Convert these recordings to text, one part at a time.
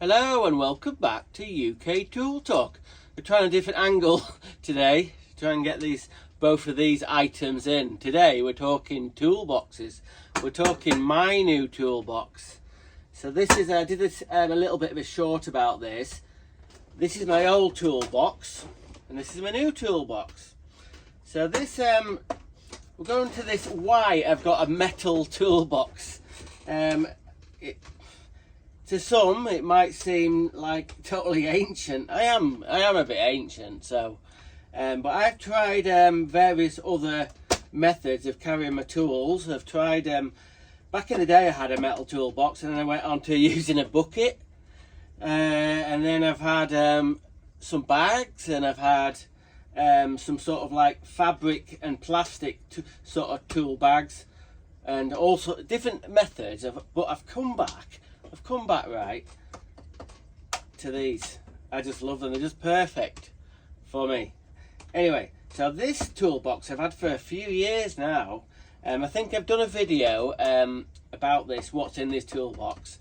Hello and welcome back to UK Tool Talk. We're trying a different angle today to try and get both of these items in. Today we're talking toolboxes. We're talking my new toolbox. So this is, I did a little bit of a short about this. This is my old toolbox and this is my new toolbox. So this, we're going to this why I've got a metal toolbox. To some, it might seem like totally ancient. I am a bit ancient, so. But I've tried various other methods of carrying my tools. I've tried, back in the day I had a metal toolbox and then I went on to using a bucket. And then I've had some bags and I've had some sort of like fabric and plastic sort of tool bags. And also different methods, but I've come back right to these. I just love them. They're just perfect for me. Anyway, so this toolbox I've had for a few years now. I think I've done a video about this, what's in this toolbox,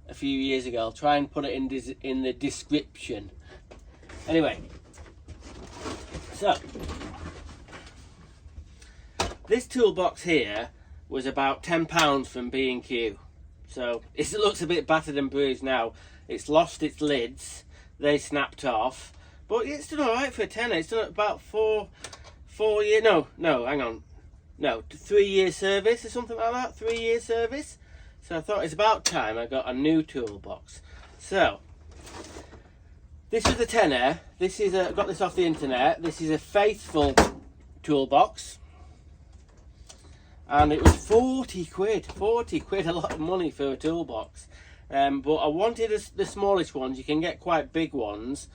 a few years ago. I'll try and put it in the description. Anyway, so this toolbox here was about £10 from B&Q. So it looks a bit battered and bruised now. It's lost its lids. They snapped off. But it's done alright for a tenner. It's done about 3 year service or something like that. 3 year service. So I thought it's about time I got a new toolbox. So this is a tenner. This is I got this off the internet. This is a Faithful toolbox. And it was 40 quid, a lot of money for a toolbox. But I wanted the smallest ones. You can get quite big ones,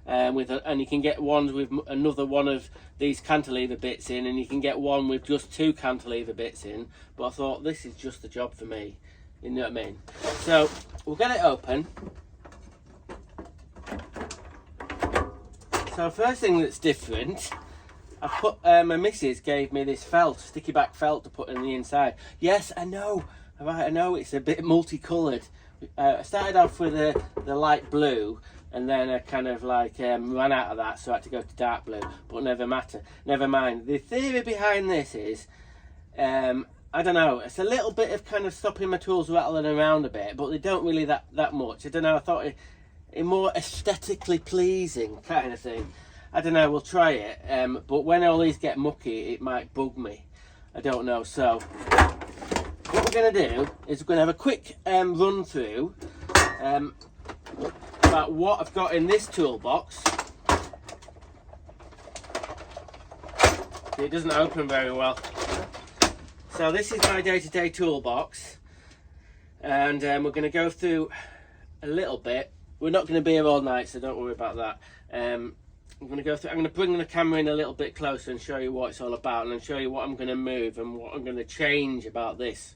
and you can get ones with another one of these cantilever bits in, and you can get one with just 2 cantilever bits in. But I thought this is just the job for me. You know what I mean? So we'll get it open. So first thing that's different, I put, my missus gave me this felt, sticky back felt to put in the inside. Yes, I know, right, I know it's a bit multicoloured. I started off with the light blue, and then I kind of like ran out of that, so I had to go to dark blue, but never mind. The theory behind this is, I don't know, it's a little bit of kind of stopping my tools rattling around a bit, but they don't really that much. I don't know, I thought it more aesthetically pleasing kind of thing. I don't know, we'll try it, but when all these get mucky, it might bug me. I don't know. So what we're going to do is we're going to have a quick run through about what I've got in this toolbox. It doesn't open very well. So this is my day-to-day toolbox, and we're going to go through a little bit. We're not going to be here all night, so don't worry about that. I'm going to bring the camera in a little bit closer and show you what it's all about, and then show you what I'm going to move and what I'm going to change about this.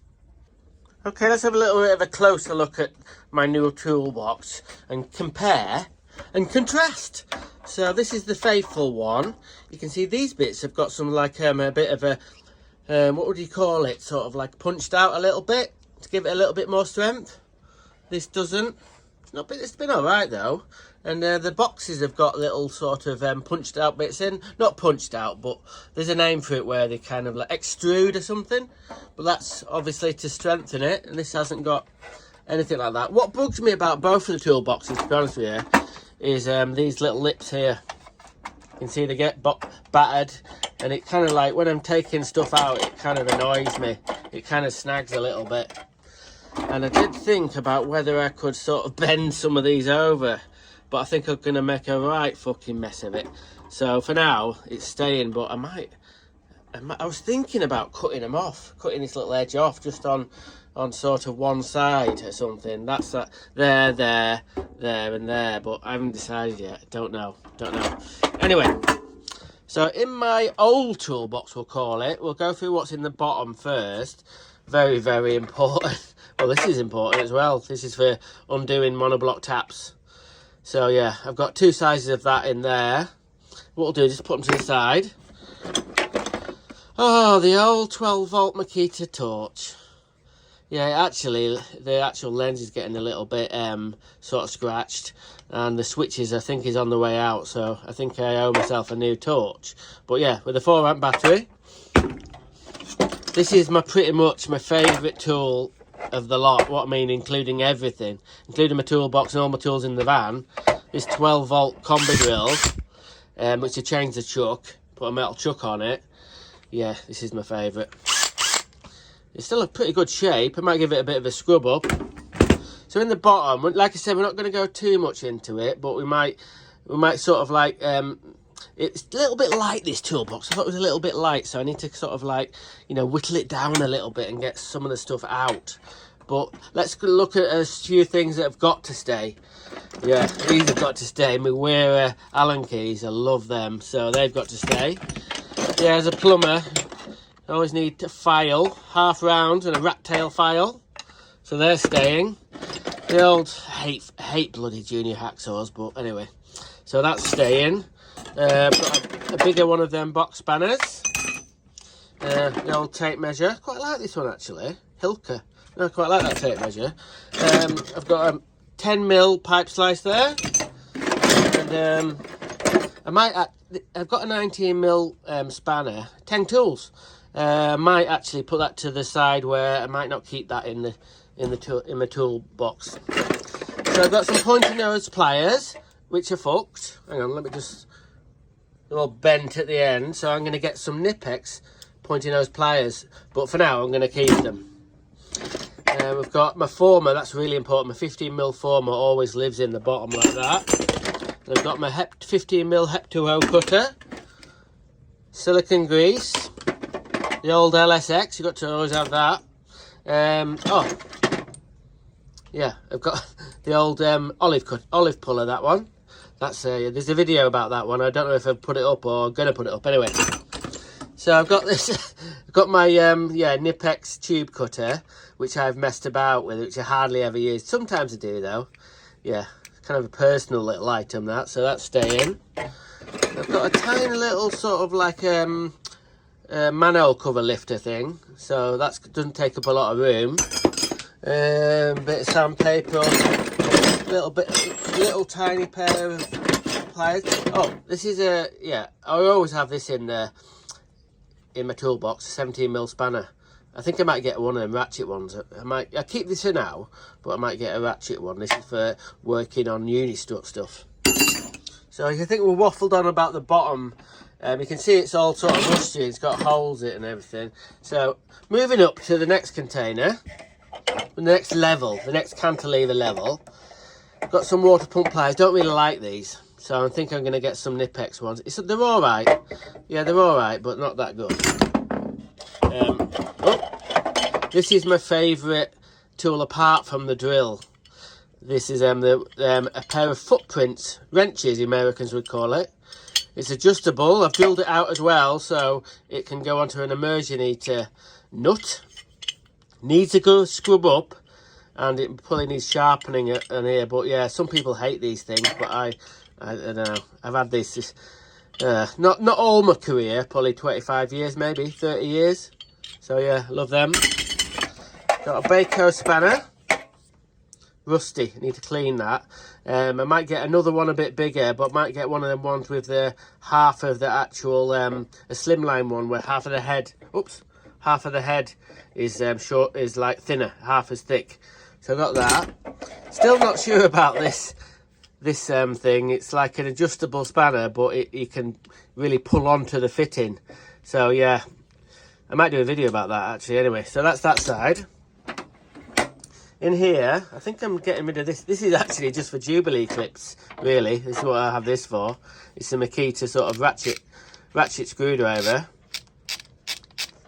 Okay, let's have a little bit of a closer look at my new toolbox and compare and contrast. So this is the Faithful one. You can see these bits have got some like a bit of a, what would you call it, sort of like punched out a little bit to give it a little bit more strength. This doesn't. It's been alright though. And the boxes have got little sort of punched out bits in. Not punched out, but there's a name for it where they kind of like extrude or something. But that's obviously to strengthen it. And this hasn't got anything like that. What bugs me about both of the toolboxes, to be honest with you, is these little lips here. You can see they get battered. And it kind of like, when I'm taking stuff out, it kind of annoys me. It kind of snags a little bit. And I did think about whether I could sort of bend some of these over. But I think I'm going to make a right fucking mess of it. So for now, it's staying. But I was thinking about cutting them off. Cutting this little edge off just on sort of one side or something. That's that. There, and there. But I haven't decided yet. Don't know. Anyway. So in my old toolbox, we'll call it. We'll go through what's in the bottom first. Very, very important. Well, this is important as well. This is for undoing monoblock taps. So yeah, I've got 2 sizes of that in there. What we'll do is just put them to the side. Oh, the old 12 volt Makita torch. Yeah, actually, the actual lens is getting a little bit sort of scratched, and the switches I think is on the way out, so I think I owe myself a new torch. But yeah, with a 4-amp battery, this is pretty much my favourite tool of the lot. What I mean, including everything, including my toolbox and all my tools in the van. This 12-volt combi drill, which I changed the chuck, put a metal chuck on it. Yeah, this is my favourite. It's still a pretty good shape. I might give it a bit of a scrub up. So in the bottom, like I said, we're not going to go too much into it, but we might sort of like, it's a little bit light, this toolbox. I thought it was a little bit light, so I need to sort of like, you know, whittle it down a little bit and get some of the stuff out. But let's look at a few things that have got to stay. Yeah, these have got to stay. My Wearer Allen keys, I love them, so they've got to stay. Yeah, as a plumber, I always need a file, half round and a rat tail file, so they're staying. The old, hate bloody junior hacksaws, but anyway, so that's staying. Got a bigger one of them box spanners. The old tape measure, quite like this one actually, Hilker. No, I quite like that tape measure. I've got a 10mm pipe slice there, and I've got a 19mm spanner, 10 tools. I might actually put that to the side where I might not keep that in my toolbox. So I've got some pointy nose pliers, which are fucked. Hang on, let me just, they're all bent at the end. So I'm going to get some Knipex pointy nose pliers, but for now I'm going to keep them. We've got my former, that's really important. My 15mm former always lives in the bottom like that. And I've got my 15mm Hep2O cutter, silicone grease, the old LSX, you've got to always have that. Oh, yeah, I've got the old olive puller, that one. That's there's a video about that one. I don't know if I've put it up or going to put it up. Anyway, so I've got this, I've got my Knipex tube cutter, which I've messed about with, which I hardly ever use. Sometimes I do though. Yeah, kind of a personal little item that, so that's staying. I've got a tiny little sort of like manhole cover lifter thing, so that doesn't take up a lot of room. Bit of sandpaper, little tiny pair of pliers. Oh, this is I always have this in my toolbox, 17mm spanner. I think I might get one of them ratchet ones. I keep this for now, but I might get a ratchet one. This is for working on uni stuff. So I think we're waffled on about the bottom. You can see it's all sort of rusty, it's got holes in it and everything. So moving up to the next container, the next level, the next cantilever level. Got some water pump pliers, don't really like these. So I think I'm going to get some Knipex ones. They're alright, yeah they're alright, but not that good. This is my favourite tool apart from the drill. This is a pair of footprints, wrenches Americans would call it. It's adjustable. I've drilled it out as well, so it can go onto an immersionator nut. Needs a good scrub up, and it probably needs sharpening on here. But yeah, some people hate these things, but I don't know. I've had this not all my career, probably 25 years, maybe 30 years. So yeah, love them. Got a Baco spanner. Rusty, I need to clean that. I might get another one a bit bigger, but might get one of them ones with the half of the actual a slimline one where half of the head is short, is like thinner, half as thick. So I got that. Still not sure about this thing. It's like an adjustable spanner, but you can really pull onto the fitting. So yeah, I might do a video about that actually. Anyway, so that's that side. In here, I think I'm getting rid of this. This is actually just for Jubilee clips, really. This is what I have this for. It's a Makita sort of ratchet screwdriver.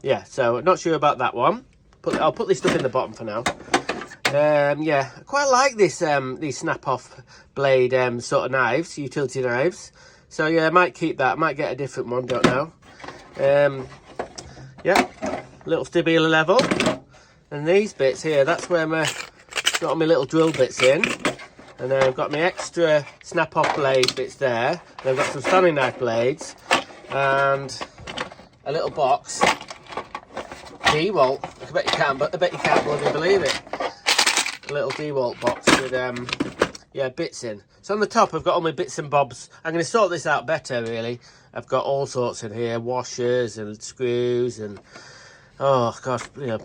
Yeah, so not sure about that one. I'll put this stuff in the bottom for now. Yeah, I quite like this these snap-off blade sort of knives, utility knives. So yeah, I might keep that. I might get a different one, don't know. Yeah, little stabilo level. And these bits here, that's where got my little drill bits in. And then I've got my extra snap-off blade bits there. And I've got some Stanley knife blades and a little box. Dewalt, I I bet you can't, but I bet you can't bloody believe it. A little DeWalt box with yeah, bits in. So on the top I've got all my bits and bobs. I'm going to sort this out better really. I've got all sorts in here, washers and screws and oh gosh, you know,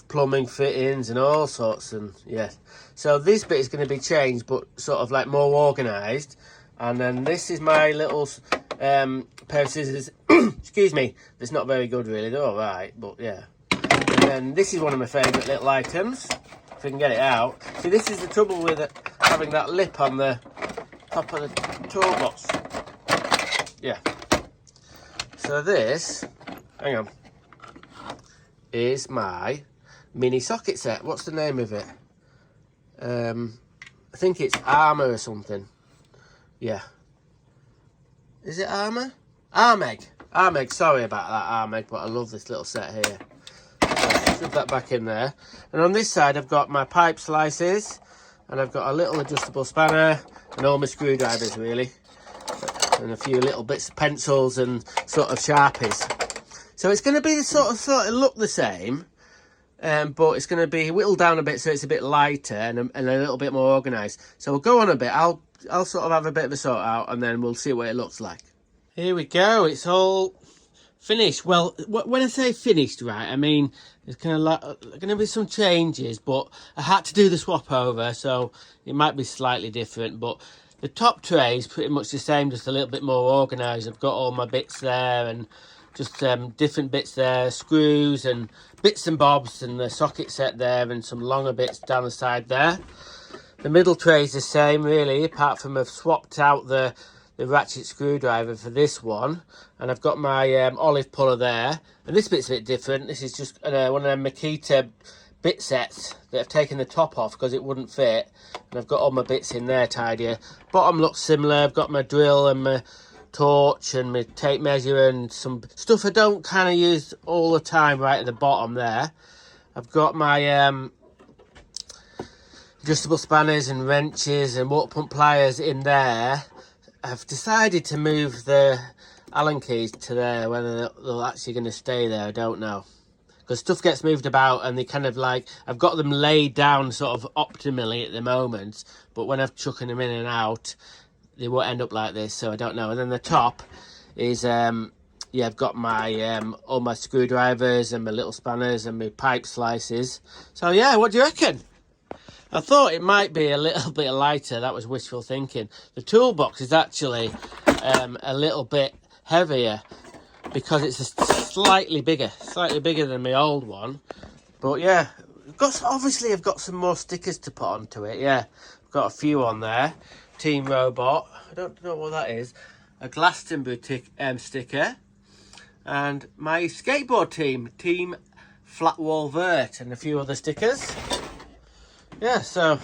plumbing fittings and all sorts, and yeah. So this bit is going to be changed, but sort of like more organised. And then this is my little pair of scissors. Excuse me, it's not very good really. They're all right, but yeah. And then this is one of my favourite little items. If I can get it out. See, this is the trouble with it, having that lip on the top of the toolbox. Yeah. So this, hang on, is my mini socket set. What's the name of it? I think it's Armour or something. Yeah. Is it Armour? Armeg. Armeg, sorry about that, Armeg, but I love this little set here. Shove that back in there. And on this side I've got my pipe slices, and I've got a little adjustable spanner and all my screwdrivers really, and a few little bits of pencils and sort of sharpies. So it's going to be sort of look the same, but it's going to be whittled down a bit so it's a bit lighter and a little bit more organised. So we'll go on a bit. I'll sort of have a bit of a sort out, and then we'll see what it looks like. Here we go. It's all finished. Well, when I say finished, right, I mean there's kind of like going to be some changes, but I had to do the swap over, so it might be slightly different. But the top tray is pretty much the same, just a little bit more organised. I've got all my bits there and just different bits there, screws and bits and bobs, and the socket set there, and some longer bits down the side there. The middle tray is the same really, apart from I've swapped out the ratchet screwdriver for this one, and I've got my olive puller there, and this bit's a bit different. This is just one of them Makita bit sets that I've taken the top off because it wouldn't fit, and I've got all my bits in there tidier. Bottom looks similar. I've got my drill and my torch and my tape measure and some stuff I don't kind of use all the time right at the bottom there. I've got my adjustable spanners and wrenches and water pump pliers in there. I've decided to move the Allen keys to there. Whether they're actually going to stay there, I don't know. Because stuff gets moved about and they kind of like, I've got them laid down sort of optimally at the moment, but when I'm chucking them in and out, they won't end up like this, so I don't know. And then the top is, yeah, I've got my all my screwdrivers and my little spanners and my pipe slices. So yeah, what do you reckon? I thought it might be a little bit lighter. That was wishful thinking. The toolbox is actually a little bit heavier because it's slightly bigger than my old one. But yeah, obviously I've got some more stickers to put onto it. Yeah, I've got a few on there. Team Robot, I don't know what that is. A Glastonbury sticker, and my skateboard team Flatwall Vert, and a few other stickers. Yeah, so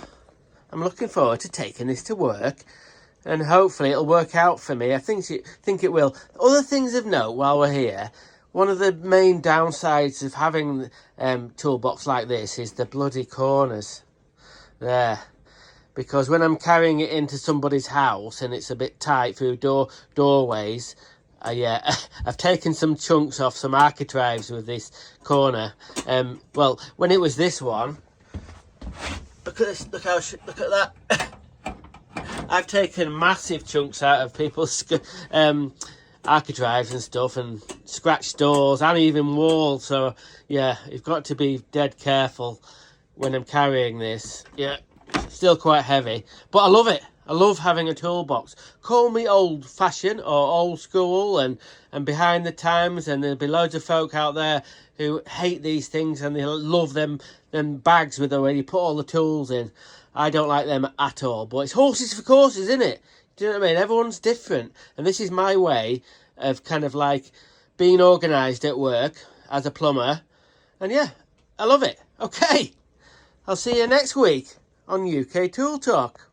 I'm looking forward to taking this to work, and hopefully it'll work out for me. I think it will. Other things of note while we're here, one of the main downsides of having toolbox like this is the bloody corners there. Because when I'm carrying it into somebody's house and it's a bit tight through doorways, yeah, I've taken some chunks off some architraves with this corner. Well, when it was this one, look at this, look at that. I've taken massive chunks out of people's architraves and stuff, and scratched doors and even walls. So yeah, you've got to be dead careful when I'm carrying this. Yeah. Still quite heavy, but I love it. I love having a toolbox. Call me old fashioned or old school and behind the times, and there'll be loads of folk out there who hate these things and they love them bags with where you put all the tools in. I don't like them at all, but it's horses for courses, isn't it? Do you know what I mean? Everyone's different, and this is my way of kind of like being organised at work as a plumber, and yeah, I love it. Okay, I'll see you next week on UK Tool Talk.